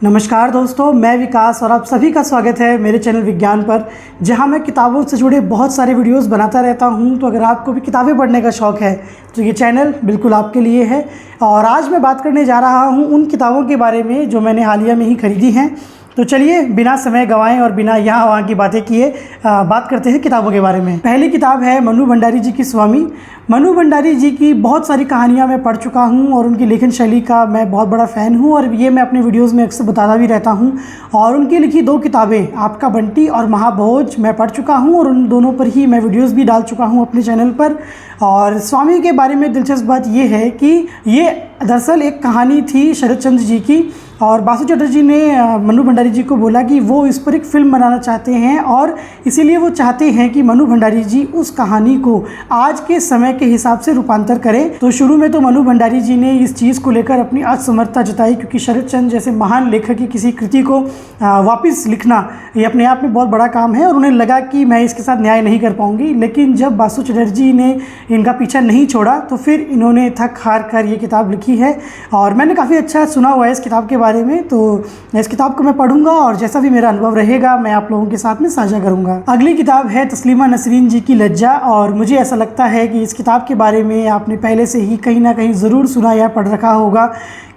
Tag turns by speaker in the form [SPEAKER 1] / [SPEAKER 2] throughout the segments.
[SPEAKER 1] नमस्कार दोस्तों, मैं विकास और आप सभी का स्वागत है मेरे चैनल विज्ञान पर, जहां मैं किताबों से जुड़े बहुत सारे वीडियोस बनाता रहता हूं। तो अगर आपको भी किताबें पढ़ने का शौक़ है तो ये चैनल बिल्कुल आपके लिए है। और आज मैं बात करने जा रहा हूं उन किताबों के बारे में जो मैंने हालिया में ही खरीदी हैं। तो चलिए बिना समय गंवाएं और बिना यहाँ वहाँ की बातें किए बात करते हैं किताबों के बारे में। पहली किताब है मनु भंडारी जी की स्वामी। मनु भंडारी जी की बहुत सारी कहानियाँ मैं पढ़ चुका हूँ और उनकी लेखन शैली का मैं बहुत बड़ा फ़ैन हूँ और ये मैं अपने वीडियोज़ में अक्सर बताता भी रहता हूँ। और उनकी लिखी 2 किताबें आपका बंटी और महाभोज मैं पढ़ चुका हूँ और उन दोनों पर ही मैं वीडियोज़ भी डाल चुका हूँ अपने चैनल पर। और स्वामी के बारे में दिलचस्प बात ये है कि ये दरअसल एक कहानी थी शरद चंद्र जी की, और बासु चटर्जी ने मनु भंडारी जी को बोला कि वो इस पर एक फ़िल्म बनाना चाहते हैं और इसीलिए वो चाहते हैं कि मनु भंडारी जी उस कहानी को आज के समय के हिसाब से रूपांतर करें। तो शुरू में तो मनु भंडारी जी ने इस चीज़ को लेकर अपनी असमर्थता जताई, क्योंकि शरद चंद्र जैसे महान लेखक की किसी कृति को वापस लिखना ये अपने आप में बहुत बड़ा काम है और उन्हें लगा कि मैं इसके साथ न्याय नहीं कर पाऊँगी। लेकिन जब बासु चटर्जी ने इनका पीछा नहीं छोड़ा तो फिर इन्होंने थक हार कर ये किताब लिखी है। और मैंने काफ़ी अच्छा सुना हुआ है इस किताब के बारे में, तो इस किताब को मैं पढ़ूंगा और जैसा भी मेरा अनुभव रहेगा मैं आप लोगों के साथ में साझा करूंगा। अगली किताब है तस्लीमा नसरीन जी की लज्जा, और मुझे ऐसा लगता है कि इस किताब के बारे में आपने पहले से ही कहीं ना कहीं ज़रूर सुना या पढ़ रखा होगा,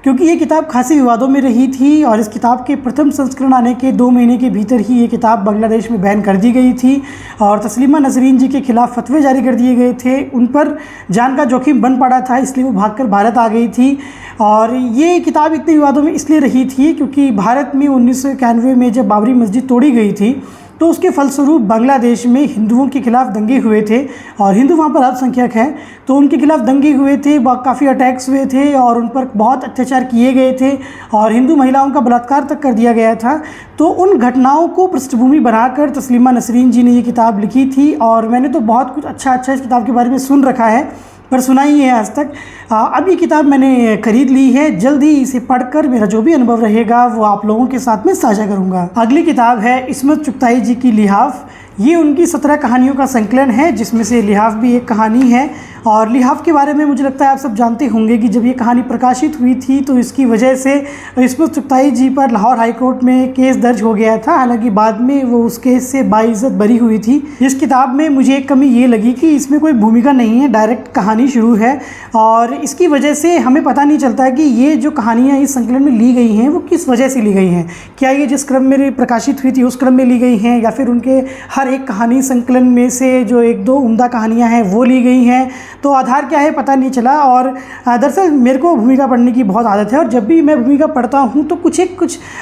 [SPEAKER 1] क्योंकि ये किताब खासी विवादों में रही थी। और इस किताब के प्रथम संस्करण आने के 2 महीने के भीतर ही ये किताब बांग्लादेश में बैन कर दी गई थी और तस्लीमा नसरीन जी के खिलाफ फतवे जारी कर दिए गए थे। उन पर जान का जोखिम बन पड़ा था, इसलिए वो भागकर भारत आ गई थी। और ये किताब इतने विवादों में इसलिए रही थी क्योंकि भारत में 1991 में जब बाबरी मस्जिद तोड़ी गई थी तो उसके फलस्वरूप बांग्लादेश में हिंदुओं के खिलाफ दंगे हुए थे और हिंदू वहाँ पर अल्पसंख्यक हैं, तो उनके खिलाफ दंगे हुए थे, काफ़ी अटैक्स हुए थे और उन पर बहुत अत्याचार किए गए थे और हिंदू महिलाओं का बलात्कार तक कर दिया गया था। तो उन घटनाओं को पृष्ठभूमि बनाकर तस्लीमा नसरीन जी ने ये किताब लिखी थी और मैंने तो बहुत कुछ अच्छा इस किताब के बारे में सुन रखा है पर सुना ही है आज तक। अब ये किताब मैंने खरीद ली है, जल्दी इसे पढ़कर मेरा जो भी अनुभव रहेगा वो आप लोगों के साथ में साझा करूंगा। अगली किताब है इस्मत चुगताई जी की लिहाफ। ये उनकी 17 कहानियों का संकलन है जिसमें से लिहाफ भी एक कहानी है। और लिहाफ के बारे में मुझे लगता है आप सब जानते होंगे कि जब ये कहानी प्रकाशित हुई थी तो इसकी वजह से इस्मत चुगताई जी पर लाहौर हाई कोर्ट में केस दर्ज हो गया था। हालांकि बाद में वो उस केस से बाइज्जत बरी हुई थी। इस किताब में मुझे एक कमी ये लगी कि इसमें कोई भूमिका नहीं है, डायरेक्ट कहानी शुरू है और इसकी वजह से हमें पता नहीं चलता है कि ये जो कहानियाँ इस संकलन में ली गई हैं वो किस वजह से ली गई हैं। क्या ये जिस क्रम में प्रकाशित हुई थी उस क्रम में ली गई हैं या फिर उनके हर एक कहानी संकलन में से जो 1-2 उम्दा कहानियाँ हैं वो ली गई हैं। तो आधार क्या है पता नहीं चला। और दरअसल मेरे को भूमिका पढ़ने की बहुत आदत है और जब भी मैं भूमिका पढ़ता हूँ तो कुछ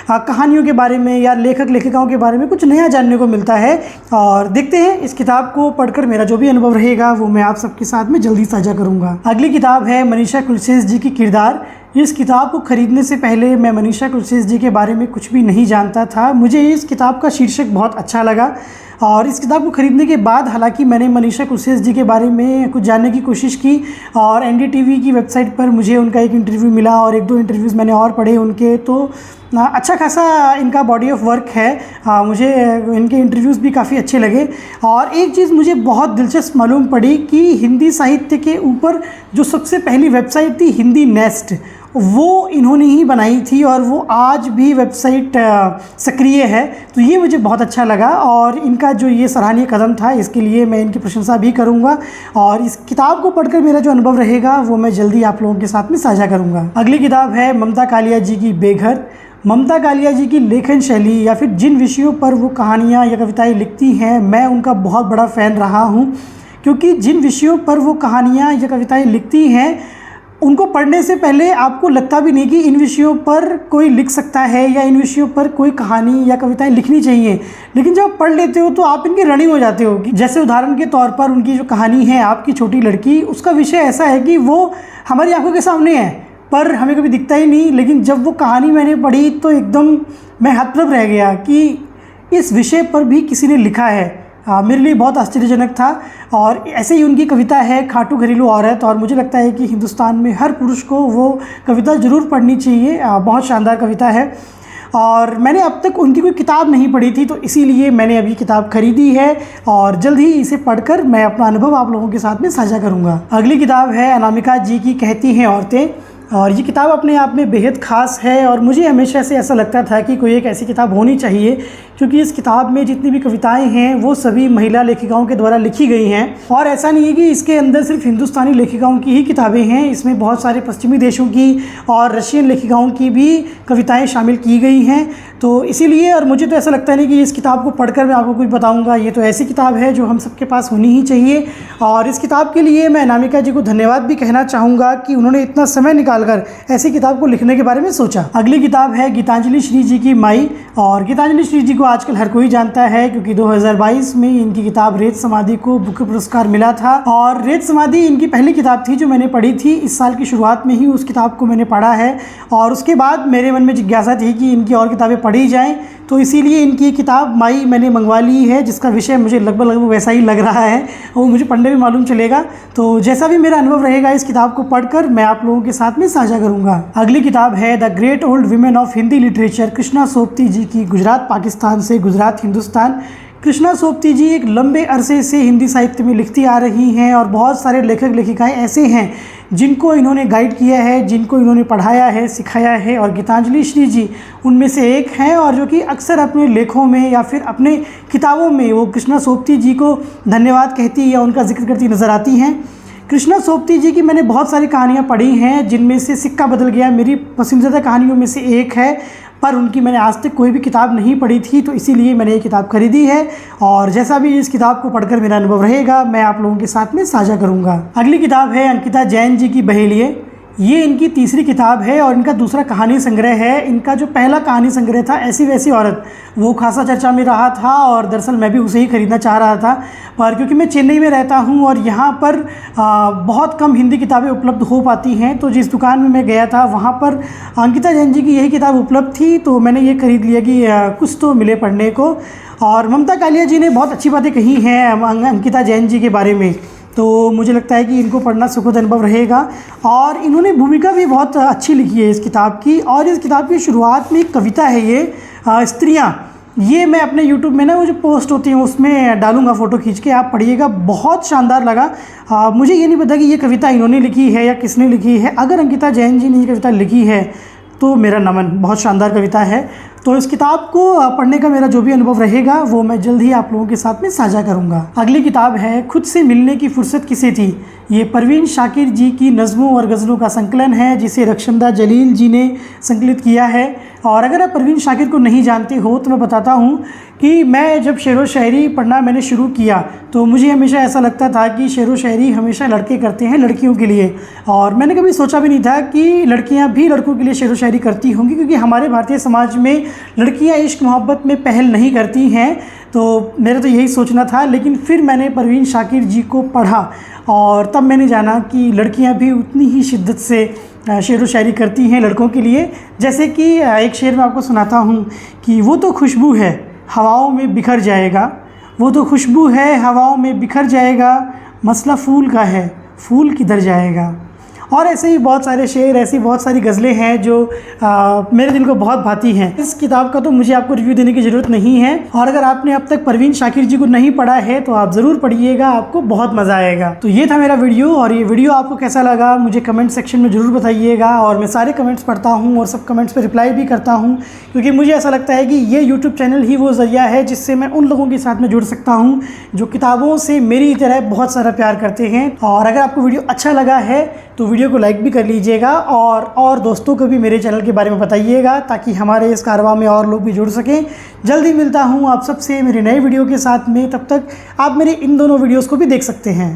[SPEAKER 1] कहानियों के बारे में या लेखक लेखिकाओं के बारे में कुछ नया जानने को मिलता है। और देखते हैं इस किताब को पढ़कर मेरा जो भी अनुभव रहेगा वो मैं आप सबके साथ में जल्दी साझा करूँगा। अगली किताब है मनीषा कुलसेस जी की किरदार। इस किताब को ख़रीदने से पहले मैं मनीषा कुलसेस जी के बारे में कुछ भी नहीं जानता था। मुझे इस किताब का शीर्षक बहुत अच्छा लगा और इस किताब को ख़रीदने के बाद हालांकि मैंने मनीषा कुलसेस जी के बारे में कुछ जानने की कोशिश की और एनडीटीवी की वेबसाइट पर मुझे उनका एक इंटरव्यू मिला और 1-2 इंटरव्यूज़ मैंने और पढ़े उनके। तो अच्छा खासा इनका बॉडी ऑफ वर्क है। मुझे इनके इंटरव्यूज़ भी काफ़ी अच्छे लगे। और एक चीज़ मुझे बहुत दिलचस्प मालूम पड़ी कि हिंदी साहित्य के ऊपर जो सबसे पहली वेबसाइट थी हिंदी नेस्ट, वो इन्होंने ही बनाई थी और वो आज भी वेबसाइट सक्रिय है। तो ये मुझे बहुत अच्छा लगा और इनका जो ये सराहनीय कदम था इसके लिए मैं इनकी प्रशंसा भी करूँगा। और इस किताब को पढ़कर मेरा जो अनुभव रहेगा वो मैं जल्दी आप लोगों के साथ में साझा करूँगा। अगली किताब है ममता कालिया जी की बेघर। ममता कालिया जी की लेखन शैली या फिर जिन विषयों पर वो कहानियाँ या कविताएँ लिखती हैं मैं उनका बहुत बड़ा फ़ैन रहा हूँ, क्योंकि जिन विषयों पर वो कहानियाँ या कविताएँ लिखती हैं उनको पढ़ने से पहले आपको लगता भी नहीं कि इन विषयों पर कोई लिख सकता है या इन विषयों पर कोई कहानी या कविताएं लिखनी चाहिए। लेकिन जब पढ़ लेते हो तो आप इनके ऋणी हो जाते हो। जैसे उदाहरण के तौर पर उनकी जो कहानी है आपकी छोटी लड़की, उसका विषय ऐसा है कि वो हमारी आंखों के सामने है पर हमें कभी दिखता ही नहीं। लेकिन जब वो कहानी मैंने पढ़ी तो एकदम मैं हतप्रभ रह गया कि इस विषय पर भी किसी ने लिखा है। मेरे लिए बहुत आश्चर्यजनक था। और ऐसे ही उनकी कविता है खाटू घरेलू औरत, और मुझे लगता है कि हिंदुस्तान में हर पुरुष को वो कविता ज़रूर पढ़नी चाहिए। बहुत शानदार कविता है और मैंने अब तक उनकी कोई किताब नहीं पढ़ी थी तो इसीलिए मैंने अभी किताब खरीदी है और जल्द ही इसे पढ़कर मैं अपना अनुभव आप लोगों के साथ में साझा करूँगा। अगली किताब है अनामिका जी की कहती हैं औरतें। और ये किताब अपने आप में बेहद ख़ास है और मुझे हमेशा से ऐसा लगता था कि कोई एक ऐसी किताब होनी चाहिए, क्योंकि इस किताब में जितनी भी कविताएं हैं वो सभी महिला लेखिकाओं के द्वारा लिखी गई हैं। और ऐसा नहीं है कि इसके अंदर सिर्फ हिंदुस्तानी लेखिकाओं की ही किताबें हैं, इसमें बहुत सारे पश्चिमी देशों की और रशियन लेखिकाओं की भी कविताएँ शामिल की गई हैं। तो इसीलिए और मुझे तो ऐसा लगता नहीं कि इस किताब को पढ़कर मैं आपको कुछ बताऊंगा, ये तो ऐसी किताब है जो हम सबके पास होनी ही चाहिए। और इस किताब के लिए मैं अनामिका जी को धन्यवाद भी कहना चाहूँगा कि उन्होंने इतना समय निकालकर ऐसी किताब को लिखने के बारे में सोचा। अगली किताब है गीतांजलि श्री जी की माई। और गीतांजलि श्री जी को आजकल हर कोई जानता है, क्योंकि 2022 में इनकी किताब रेत समाधि को बुक पुरस्कार मिला था। और रेत समाधि इनकी पहली किताब थी जो मैंने पढ़ी थी। इस साल की शुरुआत में ही उस किताब को मैंने पढ़ा है और उसके बाद मेरे मन में जिज्ञासा थी कि इनकी और किताबें पढ़ी जाएं, तो इसीलिए इनकी किताब माई मैंने मंगवा ली है, जिसका विषय मुझे लगभग वैसा ही लग रहा है और मुझे पढ़ने में मालूम चलेगा। तो जैसा भी मेरा अनुभव रहेगा इस किताब को पढ़कर मैं आप लोगों के साथ में साझा करूंगा। अगली किताब है the great old women of Hindi literature, Krishna Sobti ji की, गुजरात पाकिस्तान से गुजरात हिंदुस्तान। कृष्णा सोबती जी एक लंबे अरसे से हिंदी साहित्य में लिखती आ रही हैं और बहुत सारे लेखक लेखिकाएं ऐसे हैं जिनको इन्होंने गाइड किया है, जिनको इन्होंने पढ़ाया है, सिखाया है, और गीतांजलि श्री जी उनमें से एक हैं। और जो कि अक्सर अपने लेखों में या फिर अपने किताबों में वो कृष्णा सोबती जी को धन्यवाद कहती या उनका जिक्र करती नज़र आती हैं। कृष्णा सोबती जी की मैंने बहुत सारी कहानियाँ पढ़ी हैं, जिनमें से सिक्का बदल गया मेरी पसंदीदा कहानियों में से एक है, पर उनकी मैंने आज तक कोई भी किताब नहीं पढ़ी थी, तो इसीलिए मैंने ये किताब खरीदी है। और जैसा भी इस किताब को पढ़कर मेरा अनुभव रहेगा मैं आप लोगों के साथ में साझा करूंगा। अगली किताब है अंकिता जैन जी की बहेलिये। ये इनकी तीसरी किताब है और इनका दूसरा कहानी संग्रह है। इनका जो पहला कहानी संग्रह था ऐसी वैसी औरत, वो खासा चर्चा में रहा था और दरअसल मैं भी उसे ही खरीदना चाह रहा था, पर क्योंकि मैं चेन्नई में रहता हूँ और यहाँ पर बहुत कम हिंदी किताबें उपलब्ध हो पाती हैं, तो जिस दुकान में मैं गया था वहाँ पर अंकिता जैन जी की यही किताब उपलब्ध थी, तो मैंने ये खरीद लिया कि कुछ तो मिले पढ़ने को। और ममता कालिया जी ने बहुत अच्छी बातें कही हैं अंकिता जैन जी के बारे में, तो मुझे लगता है कि इनको पढ़ना सुखद अनुभव रहेगा। और इन्होंने भूमिका भी बहुत अच्छी लिखी है इस किताब की। और इस किताब की शुरुआत में एक कविता है, ये स्त्रियाँ, ये मैं अपने YouTube में ना वो जो पोस्ट होती हैं उसमें डालूंगा फ़ोटो खींच के, आप पढ़िएगा, बहुत शानदार लगा। मुझे ये नहीं पता कि ये कविता इन्होंने लिखी है या किसने लिखी है। अगर अंकिता जैन जी ने ये कविता लिखी है तो मेरा नमन, बहुत शानदार कविता है। तो इस किताब को पढ़ने का मेरा जो भी अनुभव रहेगा वो मैं जल्द ही आप लोगों के साथ में साझा करूंगा। अगली किताब है खुद से मिलने की फुर्सत किसे थी। ये परवीन शाकिर जी की नज़मों और गज़लों का संकलन है, जिसे रक्षंदा जलील जी ने संकलित किया है। और अगर आप परवीन शाकिर को नहीं जानते हो तो मैं बताता हूँ कि मैं जब शेर व शायरी पढ़ना मैंने शुरू किया तो मुझे हमेशा ऐसा लगता था कि शेर व शायरी हमेशा लड़के करते हैं लड़कियों के लिए, और मैंने कभी सोचा भी नहीं था कि लड़कियां भी लड़कों के लिए शेर व शायरी करती होंगी, क्योंकि हमारे भारतीय समाज में लड़कियां इश्क मोहब्बत में पहल नहीं करती हैं। तो मेरा तो यही सोचना था, लेकिन फिर मैंने परवीन शाकिर जी को पढ़ा और तब मैंने जाना कि लड़कियां भी उतनी ही शिद्दत से शेर व शायरी करती हैं लड़कों के लिए। जैसे कि एक शेर मैं आपको सुनाता हूँ कि वो तो खुशबू है हवाओं में बिखर जाएगा, वो तो खुशबू है हवाओं में बिखर जाएगा, मसला फूल का है फूल किधर जाएगा। और ऐसे ही बहुत सारे शेर, ऐसी बहुत सारी गज़लें हैं जो मेरे दिल को बहुत भाती हैं। इस किताब का तो मुझे आपको रिव्यू देने की ज़रूरत नहीं है, और अगर आपने अब तक परवीन शाकिर जी को नहीं पढ़ा है तो आप ज़रूर पढ़िएगा, आपको बहुत मज़ा आएगा। तो ये था मेरा वीडियो, और ये वीडियो आपको कैसा लगा मुझे कमेंट सेक्शन में ज़रूर बताइएगा। और मैं सारे कमेंट्स पढ़ता हूँ और सब कमेंट्स पर रिप्लाई भी करता हूँ, क्योंकि मुझे ऐसा लगता है कि ये यूट्यूब चैनल ही वो ज़रिया है जिससे मैं उन लोगों के साथ में जुड़ सकता हूँ जो किताबों से मेरी तरह बहुत सारा प्यार करते हैं। और अगर आपको वीडियो अच्छा लगा है तो वीडियो को लाइक भी कर लीजिएगा और दोस्तों को भी मेरे चैनल के बारे में बताइएगा, ताकि हमारे इस कारवां में और लोग भी जुड़ सकें। जल्दी मिलता हूँ आप सबसे मेरे नए वीडियो के साथ में, तब तक आप मेरे इन दोनों वीडियोस को भी देख सकते हैं।